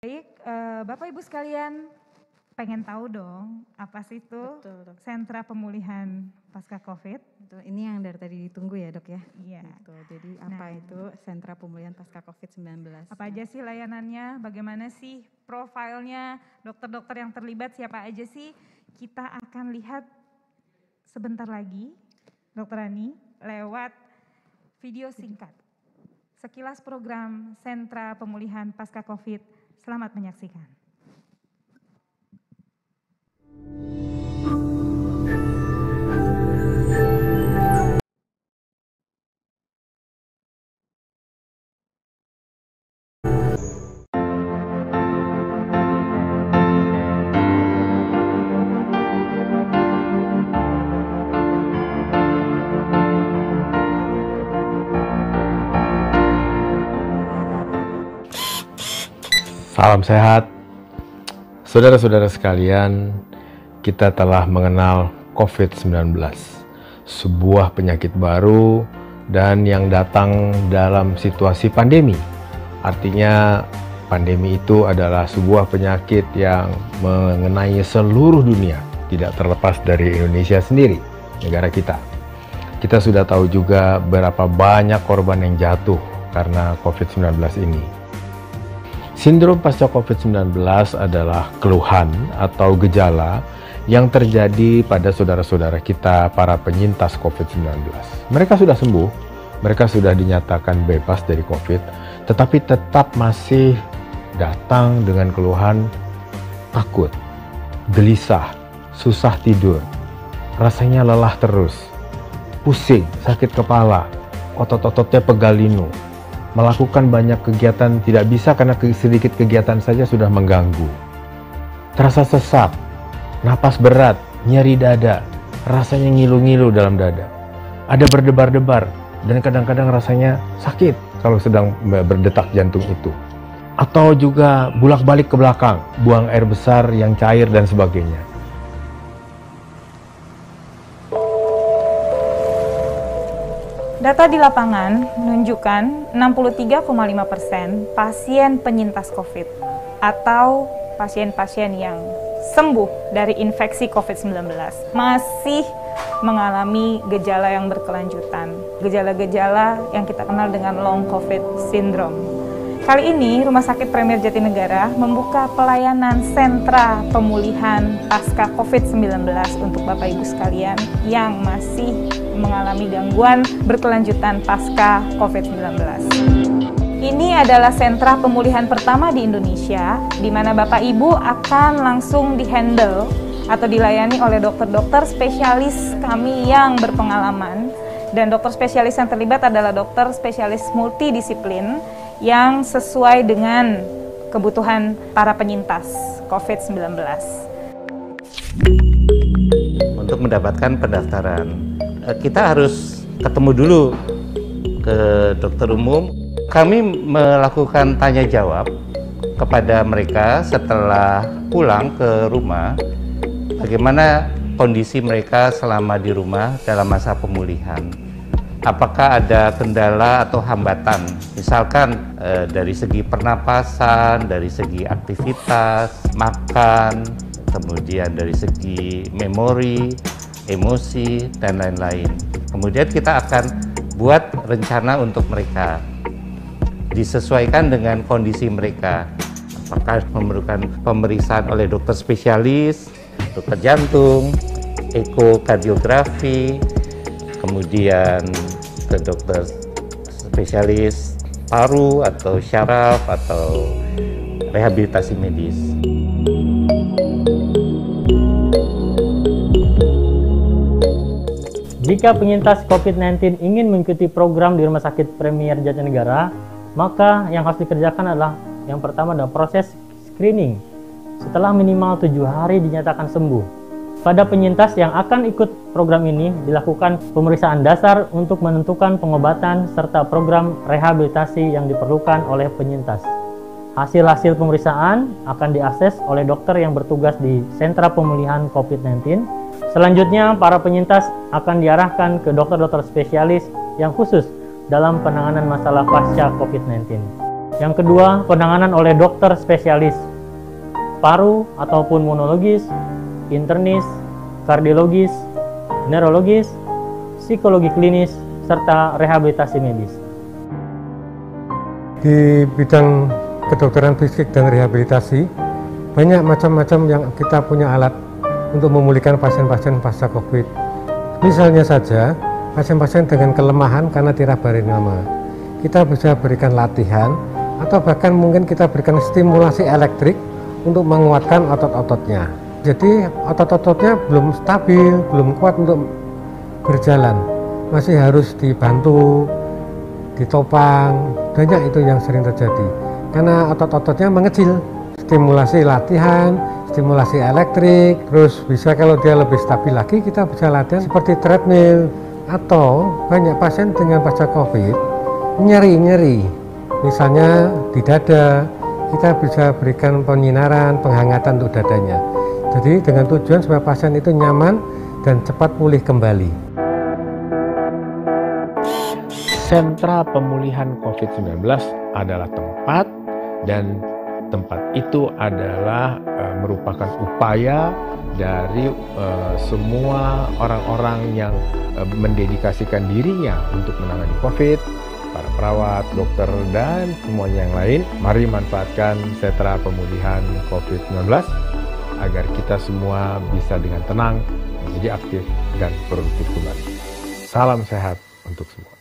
Baik, Bapak Ibu sekalian, pengen tahu dong apa sih itu Betul, Dok. sentra pemulihan pasca COVID? Betul, ini yang dari tadi ditunggu ya Dok ya? Iya. Betul, jadi apa itu sentra pemulihan pasca COVID-19? Apa aja sih layanannya, bagaimana sih profilnya, dokter-dokter yang terlibat siapa aja sih? Kita akan lihat sebentar lagi, Dokter Ani, lewat video singkat. Sekilas program sentra pemulihan pasca COVID. Selamat menyaksikan. Salam sehat, saudara-saudara sekalian. Kita telah mengenal COVID-19, sebuah penyakit baru dan yang datang dalam situasi pandemi. Artinya pandemi itu adalah sebuah penyakit yang mengenai seluruh dunia, tidak terlepas dari Indonesia sendiri, negara kita. Kita sudah tahu juga berapa banyak korban yang jatuh karena COVID-19 ini. Sindrom pasca COVID-19 adalah keluhan atau gejala yang terjadi pada saudara-saudara kita para penyintas COVID-19. Mereka sudah sembuh, mereka sudah dinyatakan bebas dari COVID, tetapi tetap masih datang dengan keluhan takut, gelisah, susah tidur, rasanya lelah terus, pusing, sakit kepala, otot-ototnya pegal linu. Melakukan banyak kegiatan tidak bisa karena sedikit kegiatan saja sudah mengganggu. Terasa sesak, napas berat, nyeri dada, rasanya ngilu-ngilu dalam dada. Ada berdebar-debar dan kadang-kadang rasanya sakit kalau sedang berdetak jantung itu. Atau juga bolak-balik ke belakang, buang air besar yang cair dan sebagainya. Data di lapangan menunjukkan 63,5% pasien penyintas COVID atau pasien-pasien yang sembuh dari infeksi COVID-19 masih mengalami gejala yang berkelanjutan, gejala-gejala yang kita kenal dengan long COVID syndrome. Kali ini Rumah Sakit Premier Jatinegara membuka pelayanan sentra pemulihan pasca COVID-19 untuk Bapak Ibu sekalian yang masih mengalami gangguan berkelanjutan pasca COVID-19. Ini adalah sentra pemulihan pertama di Indonesia, di mana Bapak Ibu akan langsung dihandle atau dilayani oleh dokter-dokter spesialis kami yang berpengalaman. Dan dokter spesialis yang terlibat adalah dokter spesialis multidisiplin yang sesuai dengan kebutuhan para penyintas COVID-19. Untuk mendapatkan pendaftaran, kita harus ketemu dulu ke dokter umum. Kami melakukan tanya jawab kepada mereka setelah pulang ke rumah, bagaimana kondisi mereka selama di rumah dalam masa pemulihan. Apakah ada kendala atau hambatan, misalkan dari segi pernapasan, dari segi aktivitas, makan, kemudian dari segi memori, emosi, dan lain-lain. Kemudian kita akan buat rencana untuk mereka, disesuaikan dengan kondisi mereka. Apakah memerlukan pemeriksaan oleh dokter spesialis, dokter jantung, ekokardiografi, kemudian ke dokter spesialis paru atau syaraf atau rehabilitasi medis. Jika penyintas COVID-19 ingin mengikuti program di Rumah Sakit Premier Jatinegara, maka yang harus dikerjakan adalah yang pertama adalah proses screening. Setelah minimal 7 hari dinyatakan sembuh. Pada penyintas yang akan ikut program ini dilakukan pemeriksaan dasar untuk menentukan pengobatan serta program rehabilitasi yang diperlukan oleh penyintas. Hasil-hasil pemeriksaan akan diakses oleh dokter yang bertugas di sentra pemulihan COVID-19. Selanjutnya, para penyintas akan diarahkan ke dokter-dokter spesialis yang khusus dalam penanganan masalah pasca COVID-19. Yang kedua, penanganan oleh dokter spesialis paru ataupun monologis, internis, kardiologis, neurologis, psikologi klinis, serta rehabilitasi medis. Di bidang kedokteran fisik dan rehabilitasi, banyak macam-macam yang kita punya alat untuk memulihkan pasien-pasien pasca COVID. Misalnya saja, pasien-pasien dengan kelemahan karena tirabarinoma, kita bisa berikan latihan atau bahkan mungkin kita berikan stimulasi elektrik untuk menguatkan otot-ototnya. Jadi otot-ototnya belum stabil, belum kuat untuk berjalan, masih harus dibantu, ditopang. Banyak itu yang sering terjadi karena otot-ototnya mengecil. Stimulasi latihan, stimulasi elektrik, terus bisa kalau dia lebih stabil lagi kita bisa latihan seperti treadmill. Atau banyak pasien dengan pasca COVID nyeri-nyeri, misalnya di dada, kita bisa berikan penyinaran, penghangatan untuk dadanya. Jadi dengan tujuan supaya pasien itu nyaman dan cepat pulih kembali. Sentra Pemulihan COVID-19 adalah tempat, dan tempat itu adalah merupakan upaya dari semua orang-orang yang mendedikasikan dirinya untuk menangani COVID, para perawat, dokter, dan semuanya yang lain. Mari manfaatkan Sentra Pemulihan COVID-19 agar kita semua bisa dengan tenang menjadi aktif dan produktif kembali. Salam sehat untuk semua.